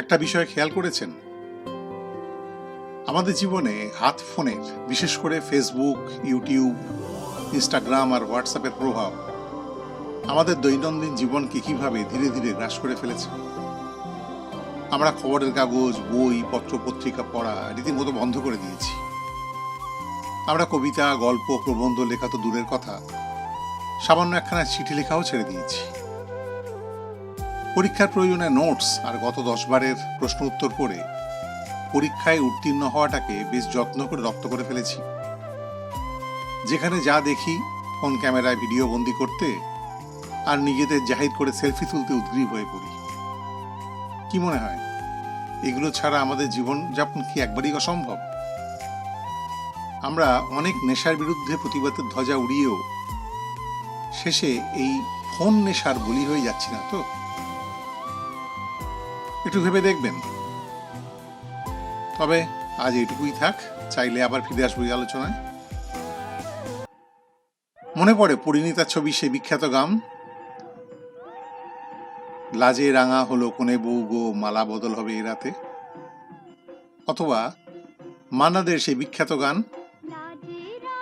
একটা বিষয় খেয়াল করেছেন, আমাদের জীবনে হাত ফোনের, বিশেষ করে ফেসবুক, ইউটিউব, ইনস্টাগ্রাম আর হোয়াটসঅ্যাপের প্রভাব আমাদের দৈনন্দিন জীবনকে কিভাবে ধীরে ধীরে গ্রাস করে ফেলেছে। আমরা খবরের কাগজ, বই, পত্র পত্রিকা পড়া রীতিমতো বন্ধ করে দিয়েছি। আমরা কবিতা, গল্প, প্রবন্ধ লেখা তো দূরের কথা, সামান্য একখানা চিঠি লেখাও ছেড়ে দিয়েছি। পরীক্ষার প্রয়োজনে নোটস আর গত 10 বারের প্রশ্ন উত্তর করে পরীক্ষায় উত্তীর্ণ হওয়াটাকে বেশ যত্ন করে রপ্ত করে ফেলেছি। যেখানে যা দেখি ফোন ক্যামেরায় ভিডিও বন্দি করতে আর নিজেদের জাহির করে সেলফি তুলতে উদ্গ্রীব হয়ে পড়ি। কি মনে হয়, এগুলো ছাড়া আমাদের জীবন যাপন কি একবারই অসম্ভব? আমরা অনেক নেশার বিরুদ্ধে প্রতিবাদের ধ্বজা উড়িয়েও শেষে এই ফোন নেশার বলি হয়ে যাচ্ছি না তো? একটু ভেবে দেখবেন। তবে আজ এইটুকুই থাক, চাইলে আবার ফিরে আসবো এই আলোচনায়। মনে পড়ে পরিণীতার ছবি সে বিখ্যাত গান, লাজে রাঙা হলো কোনে বউ গো, মালা বদল হবে এ রাতে। অথবা মান্নাদের সেই বিখ্যাত গান,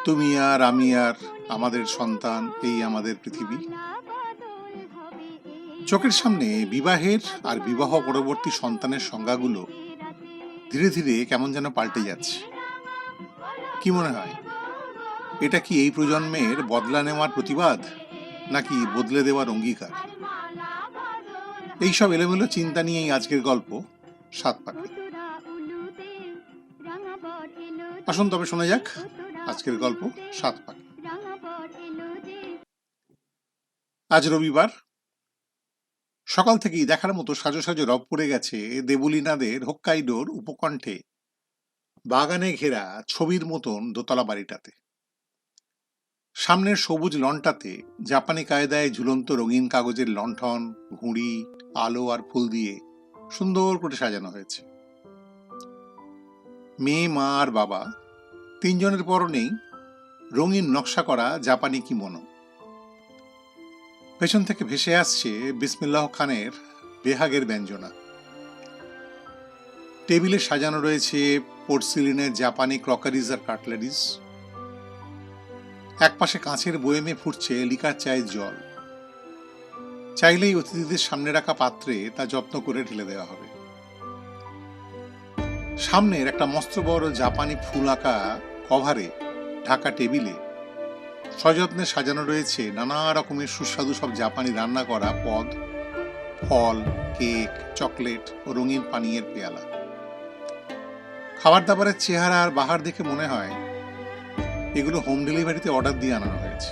তুমি আর আমি আর আমাদের সন্তান, এই আমাদের পৃথিবী। চোখের সামনে বিবাহের আর বিবাহ পরবর্তী সন্তানের সংজ্ঞাগুলো ধীরে ধীরে কেমন যেন পাল্টে যাচ্ছে। কি মনে হয়, এটা কি এই প্রজন্মের বদলা নেওয়ার প্রতিবাদ, নাকি বদলে দেওয়ার অঙ্গীকার? এইসব এলোমেলো চিন্তা নিয়েই আজকের গল্প সাত পাখি। আসুন তবে শোনা যাক আজকের গল্প সাত পাখি। আজ রবিবার, সকাল থেকেই দেখার মতো সাজো সাজো রব পড়ে গেছে দেবলীনাদের হোক্কাইডোর উপকণ্ঠে বাগানে ঘেরা ছবির মতন দোতলা বাড়িটাতে। সামনের সবুজ লনটাতে জাপানি কায়দায় ঝুলন্ত রঙিন কাগজের লণ্ঠন, ঘুড়ি, আলো আর ফুল দিয়ে সুন্দর করে সাজানো হয়েছে। মেয়ে, মা আর বাবা তিনজনের পরনেই রঙিন নকশা করা জাপানি কিমোনো। পেছন থেকে ভেসে আসছে বিসমিল্লাহ খানের বেহাগের ব্যঞ্জনা। টেবিলে সাজানো রয়েছে পোর্সিলিনের জাপানি ক্রকারিজ আর কাটলারিজ। একপাশে কাঁচের বয়েমে ফুটছে লিকার চায়ের জল। চাইলেই অতিথিদের সামনে রাখা পাত্রে তা যত্ন করে ঢেলে দেওয়া হবে। সামনের একটা মস্ত বড় জাপানি ফুল আঁকা কভারে ঢাকা টেবিলে সযত্নে সাজানো রয়েছে নানা রকমের সুস্বাদু সব জাপানি রান্না করা পদ, ফল, কেক, চকলেট ও রঙিন পানীয়ের পেয়ালা। খাবার দাবারের চেহারা আর বাহার দেখে মনে হয় এগুলো হোম ডেলিভারিতে অর্ডার দিয়ে আনানো হয়েছে।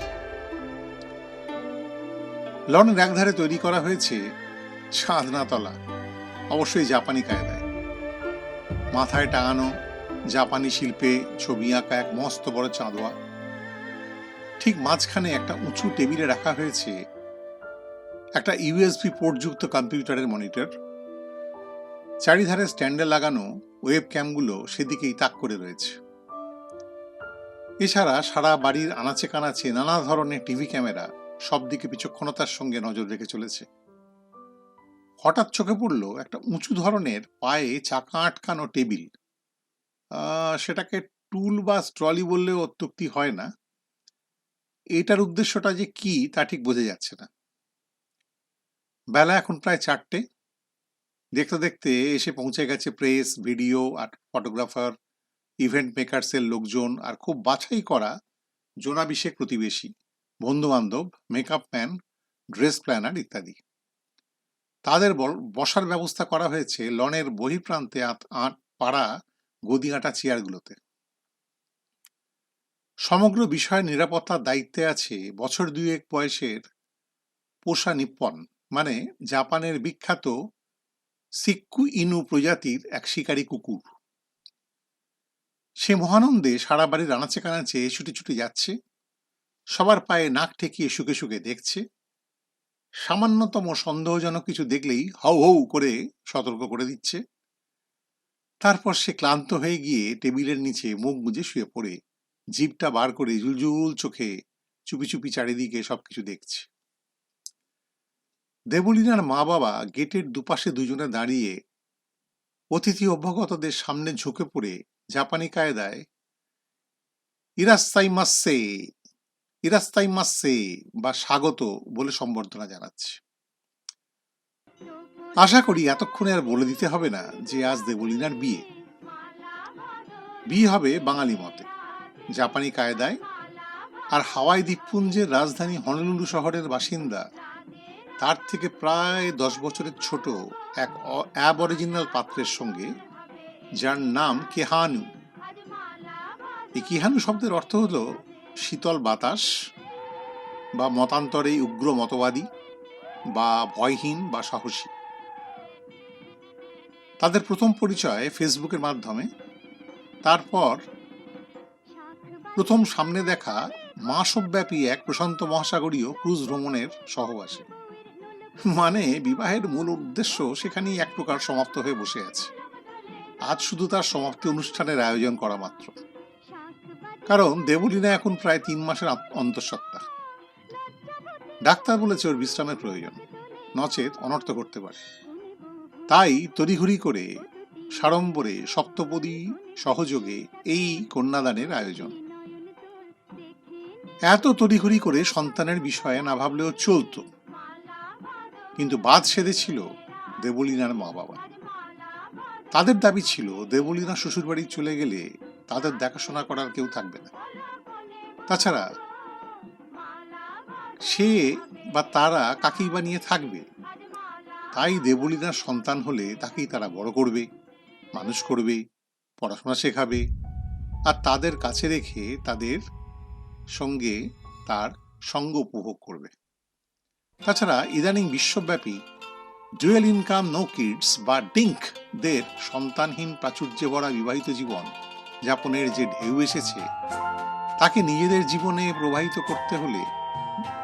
লনের একধারে তৈরি করা হয়েছে ছাদনাতলা, অবশ্যই জাপানি কায়দায়। মাথায় টাঙানো জাপানি শিল্পে ছবি আঁকা এক মস্ত বড় চাঁদোয়া। ঠিক মাঝখানে একটা উঁচু টেবিলে রাখা হয়েছে একটা ইউএসবি পোর্টযুক্ত কম্পিউটারের মনিটর। চারিধারে স্ট্যান্ডে লাগানো ওয়েব ক্যামগুলো সেদিকেই তাক করে রয়েছে। এছাড়া সারা বাড়ির আনাচে কানাচে নানা ধরনের টিভি ক্যামেরা সব দিকে বিচক্ষণতার সঙ্গে নজর রেখে চলেছে। হঠাৎ চোখে পড়ল একটা উঁচু ধরনের পায়ে চাকা আটকানো টেবিল। সেটাকে টুল বা ট্রলি বললেও অত্যুক্তি হয় না। এটার উদ্দেশ্যটা যে কি তা ঠিক বোঝা যাচ্ছে না। বেলা এখন প্রায় 4টে। দেখতে দেখতে এসে পৌঁছে গেছে প্রেস, ভিডিও আর ফটোগ্রাফার, ইভেন্ট মেকার্সের লোকজন আর খুব বাছাই করা জোনাবিশেক প্রতিবেশী, বন্ধু বান্ধব, মেকআপ ম্যান, ড্রেস প্ল্যানার ইত্যাদি। তাদের বসার ব্যবস্থা করা হয়েছে লনের বহিঃপ্রান্তে পাড়া গদি আঁটা চেয়ারগুলোতে। সমগ্র বিষয়ের নিরাপত্তার দায়িত্বে আছে বছর 2 বয়সের পোষা নিপ্পন, মানে জাপানের বিখ্যাত সিক্কু ইনু প্রজাতির এক শিকারী কুকুর। সে মহানন্দে সারা বাড়ির আনাচে কানাচে ছুটে ছুটে যাচ্ছে, সবার পায়ে নাক ঠেকিয়ে শুকে শুকে দেখছে। সামান্যতম সন্দেহজনক কিছু দেখলেই হাউ হাউ করে সতর্ক করে দিচ্ছে। তারপর সে ক্লান্ত হয়ে গিয়ে টেবিলের নিচে মুখ গুজে শুয়ে পড়ে জিভটা বার করে জুলজুল চোখে চুপি চুপি চারিদিকে সবকিছু দেখছে। দেবলীনার মা বাবা গেটের দুপাশে দুজনে দাঁড়িয়ে অতিথি অভ্যাগতদের সামনে ঝুঁকে পড়ে জাপানি কায়দায় ইরাস্তাইমাসে ইরাস্তাইমাসে বা স্বাগত বলে সম্বর্ধনা জানাচ্ছে। আশা করি এতক্ষণে আর বলে দিতে হবে না যে আজ দেবলীনার বিয়ে। বিয়ে হবে বাঙালি মতে, জাপানি কায়দায়, আর হাওয়াই দ্বীপপুঞ্জের রাজধানী হনলুলু শহরের বাসিন্দা, তার থেকে প্রায় 10 বছরের ছোট এক অ্যাবরিজিনাল পাত্রের সঙ্গে, যার নাম কেহানু। এই কিহানু শব্দের অর্থ হলো শীতল বাতাস, বা মতান্তরে উগ্র মতবাদী, বা ভয়হীন বা সাহসী। তাদের প্রথম পরিচয় ফেসবুকের মাধ্যমে, তারপর প্রথম সামনে দেখা মাসব্যাপী এক প্রশান্ত মহাসাগরীয় ক্রুজ ভ্রমণের সহবাসে। মানে বিবাহের মূল উদ্দেশ্য সেখানেই এক প্রকার সমাপ্ত হয়ে বসে আছে। আজ শুধু তার সমাপ্তি অনুষ্ঠানের আয়োজন করা মাত্র। কারণ দেবলীনা এখন প্রায় 3 মাসের অন্তঃসত্ত্বা। ডাক্তার বলেছে ওর বিশ্রামের প্রয়োজন, নচেত অনর্থ করতে পারে। তাই তড়িঘড়ি করে সাড়ম্বরে সপ্তপদী সহযোগে এই কন্যাদানের আয়োজন। এত তড়িঘড়ি করে সন্তানের বিষয়ে না ভাবলেও চলত, কিন্তু বাদ সেধেছিল দেবলীনার মা বাবা। তাদের দাবি ছিল দেবলীনা শ্বশুরবাড়ি চলে গেলে তাদের দেখাশোনা করার কেউ থাকবে না। তাছাড়া সে বা তারা কাকেই বা নিয়ে থাকবে। তাই দেবলীনার সন্তান হলে তাকেই তারা বড় করবে, মানুষ করবে, পড়াশোনা শেখাবে, আর তাদের কাছে রেখে তাদের সঙ্গে তার সঙ্গ উপভোগ করবে। তাছাড়া ইদানিং বিশ্বব্যাপী ডুয়েল ইনকাম নো কিডস বা ডিঙ্ক দের সন্তানহীন প্রাচুর্যে ভরা বিবাহিত জীবন যাপনের যে ঢেউ এসেছে, তাকে নিজেদের জীবনে প্রবাহিত করতে হলে,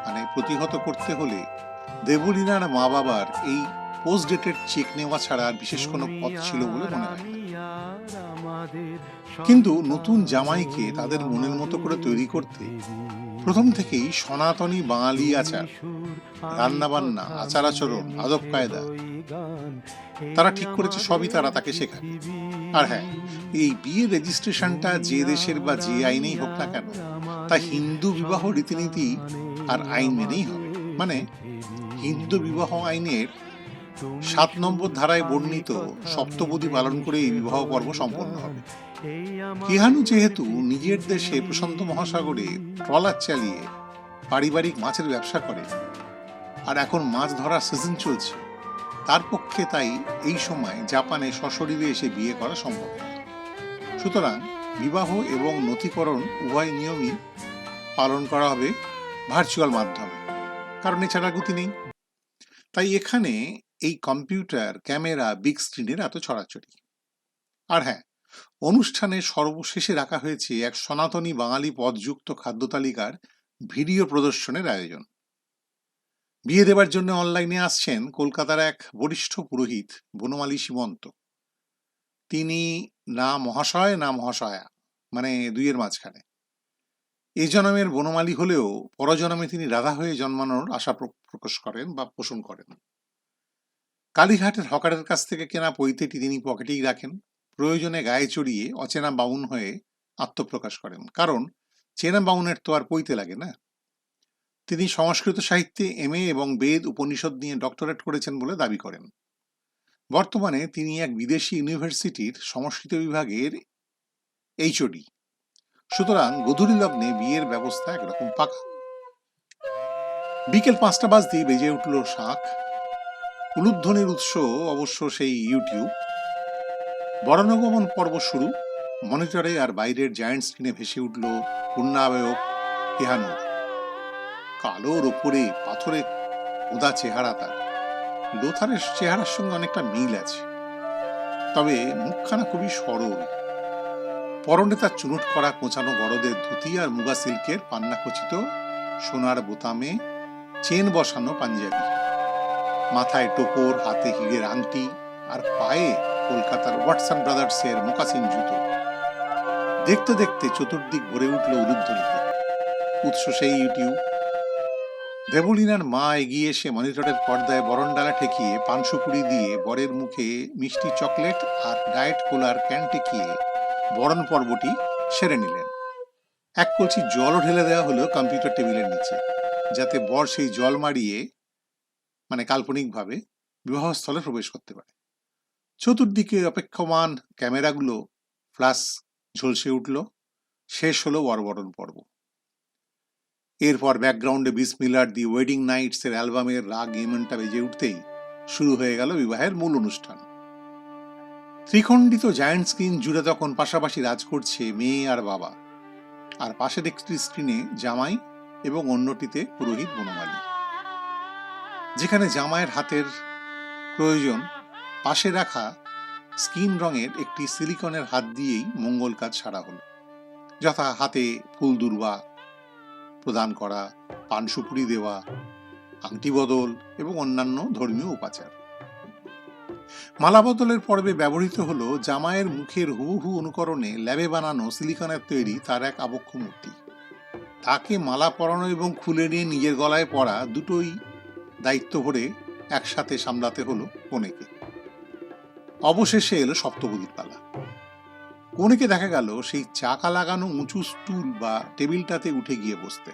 মানে প্রতিহত করতে হলে, দেবলীনার মা বাবার এই পোস্ট ডেটেড চেক নেওয়া ছাড়া আর বিশেষ কোনো পথ ছিল বলে মনে হয় না। কিন্তু নতুন জামাইকে তাদের মনের মতো করে তৈরি করতে প্রথম থেকেই সনাতনী বাঙালি আচার, রান্নাবান্না, আচার আচরণ, আদব কায়দা তারা ঠিক করেছে সবই তারা তাকে শেখাবে। আর হ্যাঁ, এই বিয়ে রেজিস্ট্রেশনটা যে দেশের বা যে আইনেই হোক না কেন, তা হিন্দু বিবাহ রীতিনীতি আর আইন মেনেই হবে। মানে হিন্দু বিবাহ আইনের 7 নম্বর ধারায় বর্ণিত সপ্তপদী পালন করে এই বিবাহ পর্ব সম্পন্ন হবে। কিহানু যেহেতু নিজের দেশে প্রশান্ত মহাসাগরে ট্রলার চালিয়ে পারিবারিক মাছের ব্যবসা করে, আর এখন মাছ ধরার সিজন চলছে, তার পক্ষে তাই এই সময় জাপানে সশরীরে এসে বিয়ে করা সম্ভব নয়। সুতরাং বিবাহ এবং নথিকরণ উভয় নিয়মই পালন করা হবে ভার্চুয়াল মাধ্যমে, কারণ এছাড়া গতি নেই। তাই এখানে এই কম্পিউটার, ক্যামেরা, বিগ স্ক্রিনের এত ছড়াছড়ি। আর হ্যাঁ, অনুষ্ঠানে সর্বশেষে রাখা হয়েছে এক সনাতনী বাঙালি পদযুক্ত খাদ্য তালিকার ভিডিও প্রদর্শনের আয়োজন। বিয়ে দেবার জন্য অনলাইনে আসছেন কলকাতার এক বরিষ্ঠ পুরোহিত বনমালী সীমন্ত। তিনি না মহাশয় না মহাশয়া, মানে দুইয়ের মাঝখানে। এই জন্মের বনমালী হলেও পরজন্মে তিনি রাধা হয়ে জন্মানোর আশা প্রকাশ করেন বা পোষণ করেন। কালীঘাটের হকারের কাছ থেকে কেনা পৈতেটি তিনি পকেটেই রাখেন, প্রয়োজনে গায়ে চড়িয়ে অচেনা বাউন হয়ে আত্মপ্রকাশ করেন। কারণ চেনা বাউনের তো আর পৈতে লাগে না। তিনি সংস্কৃত সাহিত্যে MA এবং বেদ উপনিষদ নিয়ে ডক্টরেট করেছেন বলে দাবি করেন। বর্তমানে তিনি এক বিদেশি ইউনিভার্সিটির সংস্কৃত বিভাগের HOD। সুতরাং গোধূলি লগ্নে বিয়ের ব্যবস্থা একরকম পাকা। বিকেল 5টা বাজতেই বেজে উঠল শাঁখ। উলুধ্বনির উৎস অবশ্য সেই ইউটিউব। বরণগমন পর্ব শুরু। মনিটরে আর বাইরের জায়ান্ট স্ক্রিনে ভেসে উঠল পূর্ণাবয়ব কেহানু। কালোর ওপরে পাথরে খোদা চেহারা তার। লোথারের চেহারার সঙ্গে অনেকটা মিল আছে, তবে মুখখানা খুবই সরল। পরনে তার চুনুট করা কোঁচানো গরদের ধুতি আর মুগা সিল্কের পান্না খচিত সোনার বোতামে চেন বসানো পাঞ্জাবি, মাথায় টোপর, হাতে হিরের আংটি, আর পায়ে কলকাতার ওয়াটসন ব্রাদার্সের মোকাসিন জুতো। দেখতে দেখতে চতুর্দিক ভরে উঠল উলুধ্বনিতে। উৎস সেই ইউটিউব। দেবলীনার মা এগিয়ে এসে মনিটরের পর্দায় বরণডালা ঠেকিয়ে পান সুপুরি দিয়ে বরের মুখে মিষ্টি চকলেট আর ডায়েট কোলার ক্যান ঠেকিয়ে বরণ পর্বটি সেরে নিলেন। এক কলসি জলও ঢেলে দেওয়া হলো কম্পিউটার টেবিলের নিচে, যাতে বর সেই জল মারিয়ে কাল্পনিকভাবে বিবাহস্থলে প্রবেশ করতে পারে। চতুর্দিকে অপেক্ষমান ক্যামেরাগুলো ফ্ল্যাশ ঝলসে উঠল। শেষ হলো বরবরণ পর্ব। এরপর ব্যাকগ্রাউন্ডে বিসমিল্লাহ দি ওয়েডিং নাইটস এর অ্যালবামের রাগ ইমেনটা বেজে উঠতেই শুরু হয়ে গেল বিবাহের মূল অনুষ্ঠান। ত্রিখণ্ডিত জায়ান্ট স্ক্রিন জুড়ে তখন পাশাপাশি রাজ করছে মেয়ে আর বাবা, আর পাশের একটি স্ক্রিনে জামাই এবং অন্যটিতে পুরোহিত বনমালী। যেখানে জামাইয়ের হাতের প্রয়োজন, পাশে রাখা স্কিন রঙের একটি সিলিকনের হাত দিয়েই মঙ্গল কাজ সারা হলো, যথা হাতে ফুল দুর্বা প্রদান করা, পান সুপুরি দেওয়া, আংটি বদল এবং অন্যান্য ধর্মীয় উপাচার। মালা বদলের পর্বে ব্যবহৃত হলো জামাইয়ের মুখের হুবহু অনুকরণে ল্যাবে বানানো সিলিকনের তৈরি তার এক আবক্ষ মূর্তি। তাকে মালা পরানো এবং খুলে নিয়ে নিজের গলায় পরা দুটোই দায়িত্ব ভরে একসাথে সামলাতে হলো কনেকে। অবশেষে এলো সপ্তপদীর পালা। কনেকে দেখা গেল সেই চাকা লাগানো উঁচু স্টুল বা টেবিলটাতে উঠে গিয়ে বসতে,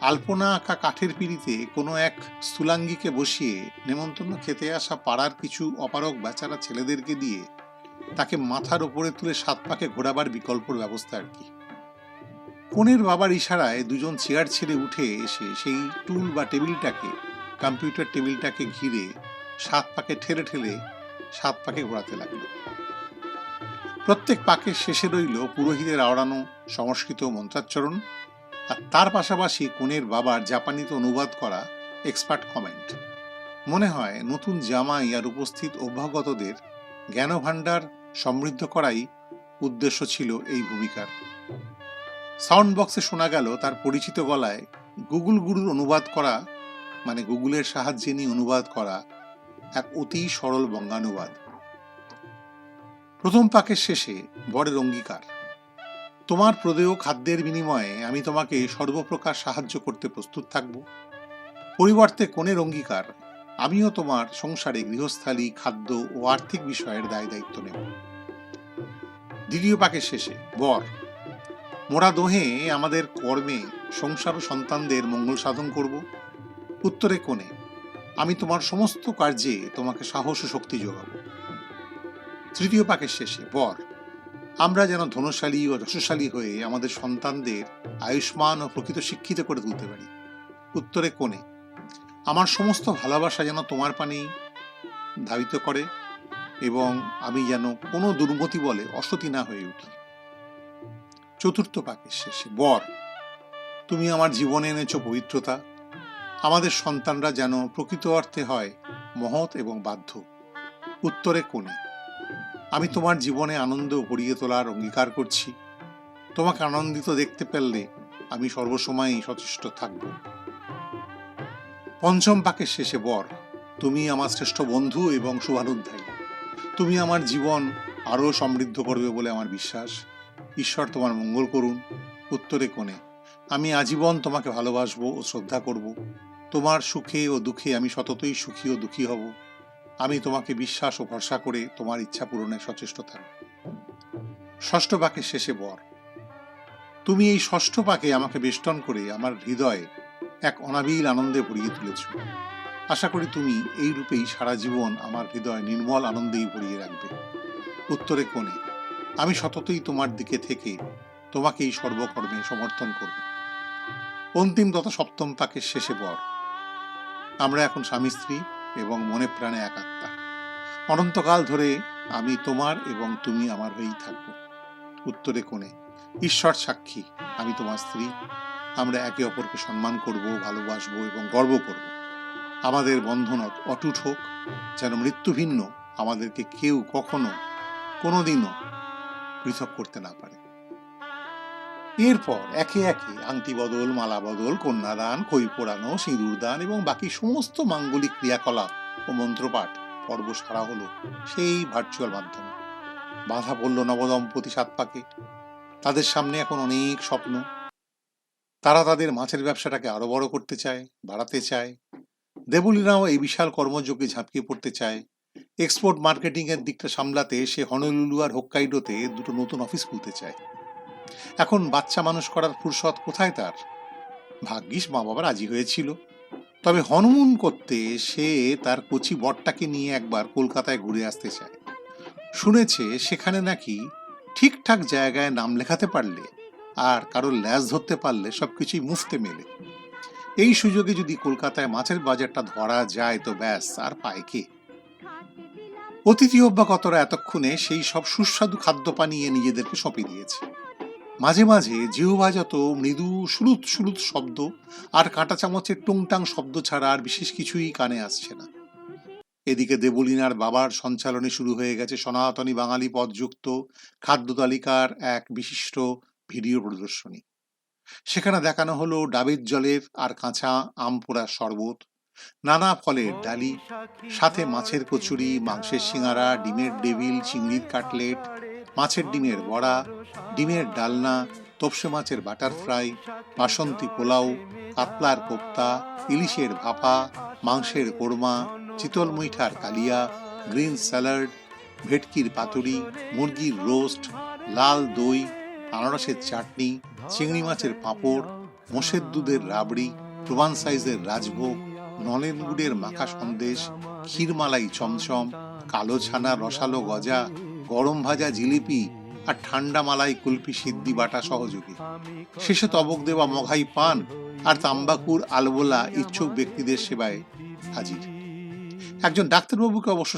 আলপনা আঁকা কাঠের পিঁড়িতে কোনো এক স্থূলাঙ্গীকে বসিয়ে নেমন্তন্ন খেতে আসা পাড়ার কিছু অপারক বেচারা ছেলেদেরকে দিয়ে তাকে মাথার ওপরে তুলে 7 পাকে ঘোরাবার বিকল্পর ব্যবস্থা আর কি। কনের বাবার ইশারায় দুজন চেয়ার ছেড়ে উঠে এসে সেই টুল বা টেবিলটাকে, কম্পিউটার টেবিলটাকে ঘিরে 7 পাকে ঠেলে ঠেলে 7 পাকে ঘোরাতে লাগলো। প্রত্যেক পাকের শেষে রইল পুরোহিতের আওড়ানো সংস্কৃত মন্ত্রাচ্চরণ, আর তার পাশাপাশি কনের বাবার জাপানিতে অনুবাদ করা এক্সপার্ট কমেন্ট। মনে হয় নতুন জামাই আর উপস্থিত অভ্যাগতদের জ্ঞানভাণ্ডার সমৃদ্ধ করাই উদ্দেশ্য ছিল এই ভূমিকার। সাউন্ড বক্সে শোনা গেল তার পরিচিত গলায় গুগল গুরুর অনুবাদ করা, গুগলের সাহায্যে নিয়ে অনুবাদ করা এক অতি সরল বঙ্গানুবাদ। প্রথম পাকের শেষে বরের অঙ্গীকার, তোমার প্রদেয় খাদ্যের বিনিময়ে আমি তোমাকে সর্বপ্রকার সাহায্য করতে প্রস্তুত থাকব। পরিবর্তে কনের অঙ্গীকার, আমিও তোমার সংসারে গৃহস্থালী, খাদ্য ও আর্থিক বিষয়ের দায় দায়িত্ব নেব। দ্বিতীয় পাকের শেষে বর, মোরা দোহে আমাদের কর্মে সংসার ও সন্তানদের মঙ্গল সাধন করব। উত্তরে কনে, আমি তোমার সমস্ত কার্যে তোমাকে সাহস ও শক্তি যোগাব। তৃতীয় পাকের শেষে বর, আমরা যেন ধনশালী ও যশস্বালী হয়ে আমাদের সন্তানদের আয়ুষ্মান ও প্রকৃত শিক্ষিত করে তুলতে পারি। উত্তরে কনে, আমার সমস্ত ভালোবাসা যেন তোমার পানেই ধাবিত করে এবং আমি যেন কোনো দুর্গতি বলে অসতী না হয়ে উঠি। চতুর্থ পাকের শেষে বর, তুমি আমার জীবনে এনেছো পবিত্রতা, আমাদের সন্তানরা যেন প্রকৃত অর্থে হয় মহৎ এবং বাধ্য। উত্তরে কনে, আমি তোমার জীবনে আনন্দ ভরিয়ে তোলার অঙ্গীকার করছি। তোমাকে আনন্দিত দেখতে পেলে আমি সর্বসময়ই সচেষ্ট থাকব। পঞ্চম পাকের শেষে বর, তুমি আমার শ্রেষ্ঠ বন্ধু এবং শুভানুধ্যায়ী, তুমি আমার জীবন আরও সমৃদ্ধ করবে বলে আমার বিশ্বাস। ঈশ্বর তোমার মঙ্গল করুন। উত্তরে কনে, আমি আজীবন তোমাকে ভালোবাসবো ও শ্রদ্ধা করব। তোমার সুখে ও দুঃখে আমি সততই সুখী ও দুঃখী হব। আমি তোমাকে বিশ্বাস ও ভরসা করে তোমার ইচ্ছা পূরণে সচেষ্ট থাকব। ষষ্ঠ পাকের শেষে বর, তুমি এই ষষ্ঠ পাকে আমাকে বেষ্টন করে আমার হৃদয়ে এক অনাবিল আনন্দে ভরিয়ে তুলেছ। আশা করি তুমি এই রূপেই সারা জীবন আমার হৃদয় নির্মল আনন্দেই ভরিয়ে রাখবে। উত্তরে কনে, আমি সততই তোমার দিকে থেকে তোমাকে এই সর্বকর্মে সমর্থন করব। অন্তিম তথা সপ্তম পাকের শেষে বর, আমরা এখন স্বামী স্ত্রী এবং মনে প্রাণে এক আত্মা। অনন্তকাল ধরে আমি তোমার এবং তুমি আমার হয়েই থাকব। উত্তরে কনে, ঈশ্বর সাক্ষী, আমি তোমার স্ত্রী। আমরা একে অপরকে সম্মান করব, ভালোবাসবো এবং গর্ব করব। আমাদের বন্ধন অটুট হোক, যেন মৃত্যু ভিন্ন আমাদেরকে কেউ কখনো কোনোদিনও পৃথক করতে না পারে। এরপর একে একে আংটি বদল, মালা বদল, কন্যাদান, খই পোড়ানো, সিঁদুর দান এবং বাকি সমস্ত মাঙ্গলিক ক্রিয়াকলাপ ও মন্ত্রপাঠ পর্ব সারা হলো সেই ভার্চুয়াল মাধ্যমে। বাধা পড়ল নবদম্পতি 7 পাকে। তাদের সামনে এখন অনেক স্বপ্ন। তারা তাদের মাছের ব্যবসাটাকে আরো বড় করতে চায়, বাড়াতে চায়। দেবলীনাও এই বিশাল কর্মযোগে ঝাঁপিয়ে পড়তে চায়। এক্সপোর্ট মার্কেটিং এর দিকটা সামলাতে সে হনলুলু আর হোক্কাইডোতে দুটো নতুন অফিস খুলতে চায়। এখন বাচ্চা মানুষ করার ফুরসত কোথায় তার? ভাগ্যিস মা বাবা রাজি হয়েছিল। তবে হনুমুন করতে সে তার কচি বরটাকে নিয়ে একবার কলকাতায় ঘুরে আসতে চায়। শুনেছে সেখানে নাকি ঠিকঠাক জায়গায় নাম লেখাতে পারলে আর কারোর ল্যাজ ধরতে পারলে সবকিছুই মুফতে মেলে। এই সুযোগে যদি কলকাতায় মাছের বাজারটা ধরা যায় তো ব্যাস, আর পায় কে? অতিথি অভ্যাগতরা এতক্ষণে সেই সব সুস্বাদু খাদ্য পানীয়ে নিজেদেরকে সঁপে দিয়েছে। মাঝে মাঝে জিহ্বাযত মৃদু সুলুত সুলুত শব্দ আর কাঁটা চামচের টুংটাং শব্দ ছাড়া আর বিশেষ কিছুই কানে আসছে না। এদিকে দেবলীনার বাবার সঞ্চালনে শুরু হয়ে গেছে সনাতনী বাঙালি পদযুক্ত খাদ্য তালিকার এক বিশিষ্ট ভিডিও প্রদর্শনী। সেখানে দেখানো হলো ডাবের জলের আর কাঁচা আম পোড়ার শরবত, নানা ফলের ডালি, সাথে মাছের কচুরি, মাংসের সিঙাড়া, ডিমের ডেভিল, চিংড়ির কাটলেট, মাছের ডিমের বড়া, ডিমের ডালনা, তপসে মাছের বাটার ফ্রাই, বাসন্তী পোলাও, কাতলার কোপ্তা, ইলিশের ভাপা, মাংসের কোরমা, চিতল মুইঠার কালিয়া, গ্রিন স্যালাড, ভেটকির পাতুরি, মুরগির রোস্ট, লাল দই, আনারসের চাটনি, চিংড়ি মাছের পাঁপড়, মোষের দুধের রাবড়ি, প্রবান সাইজের রাজভোগ, নলেন গুড়ের মাখা সন্দেশ, ক্ষীরমালাই চমচম, কালো ছানা রসালো গজা, গরম ভাজা জিলিপি আর ঠান্ডা মালাই কুলপি সিদ্ধি বাটা সহযোগী। শেষে তবক দেওয়া মঘাই পান আর তাম্বাকুর আলবোলা ইচ্ছুক ব্যক্তিদের সেবায় হাজির। একজন ডাক্তারবাবুকে অবশ্য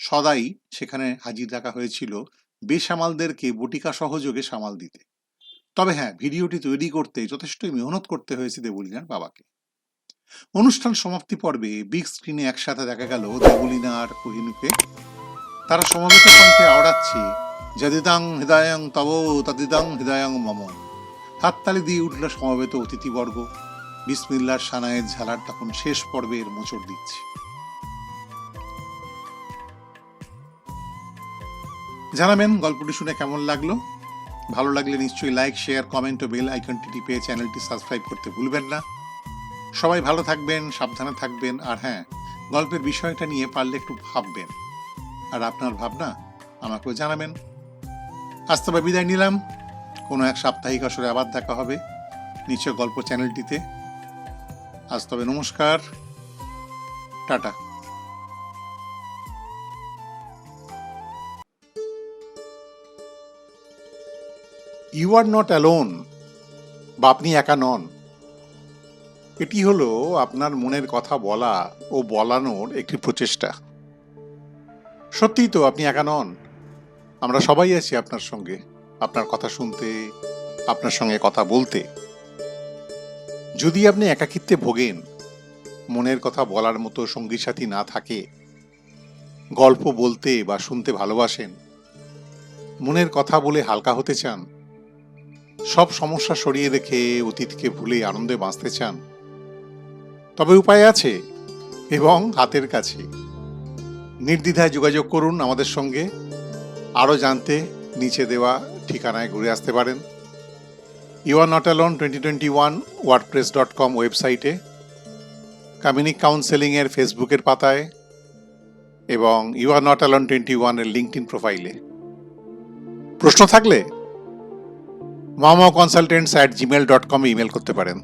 সদাই সেখানে হাজির রাখা হয়েছিল বেসামালদেরকে বটিকা সহযোগে সামাল দিতে। তবে হ্যাঁ, ভিডিওটি তৈরি করতে যথেষ্টই মেহনত করতে হয়েছে দেবলীনার বাবাকে। অনুষ্ঠান সমাপ্তি পর্বে বিগ স্ক্রিনে একসাথে দেখা গেল দেবলীনা আর কোহিনূরকে। তারা সমবেত কণ্ঠে আওড়াচ্ছে যদিদাং হৃদয়ং তব তদিদাং হৃদয়ং মম। হাততালি দিয়ে উঠল সমবেত অতিথিবর্গ। বিসমিল্লার সানায়ের ঝালার তখন শেষ পর্বের মোচড় দিচ্ছে। জানাবেন গল্পটি শুনে কেমন লাগলো। ভালো লাগলে নিশ্চয়ই লাইক, শেয়ার, কমেন্ট ও বেল আইকনটি টিপে চ্যানেলটি সাবস্ক্রাইব করতে ভুলবেন না। সবাই ভালো থাকবেন, সাবধানে থাকবেন, আর হ্যাঁ, গল্পের বিষয়টা নিয়ে পারলে একটু ভাববেন, আর আপনার ভাবনা আমাকেও জানাবেন। আজ তবে বিদায় নিলাম। কোনো এক সাপ্তাহিক আসরে আবার দেখা হবে নিশ্চয় গল্প চ্যানেলটিতে। আজ তবে নমস্কার, টাটা। ইউ আর নট অ্যালোন, বা আপনি একা নন। এটি হলো আপনার মনের কথা বলা ও বলানোর একটি প্রচেষ্টা। সত্যিই তো আপনি একা নন। আমরা সবাই আছি আপনার সঙ্গে, আপনার কথা শুনতে, আপনার সঙ্গে কথা বলতে। যদি আপনি একাকিত্বে ভোগেন, মনের কথা বলার মতো সঙ্গী সাথী না থাকে, গল্প বলতে বা শুনতে ভালোবাসেন, মনের কথা বলে হালকা হতে চান, সব সমস্যা সরিয়ে রেখে অতীতকে ভুলে আনন্দে বাঁচতে চান, তবে উপায় আছে এবং হাতের কাছে। নির্দ্বিধায় যোগাযোগ করুন আমাদের সঙ্গে। আরও জানতে নিচে দেওয়া ঠিকানায় ঘুরে আসতে পারেন। You are not alone 2021 wordpress.com ওয়েবসাইটে, কমিউনিক কাউন্সেলিংয়ের ফেসবুকের পাতায় এবং ইউ আর নট অ্যালোন 21 এর লিঙ্কডইন প্রোফাইলে। প্রশ্ন থাকলে momo consultants@gmail.com ইমেল করতে পারেন।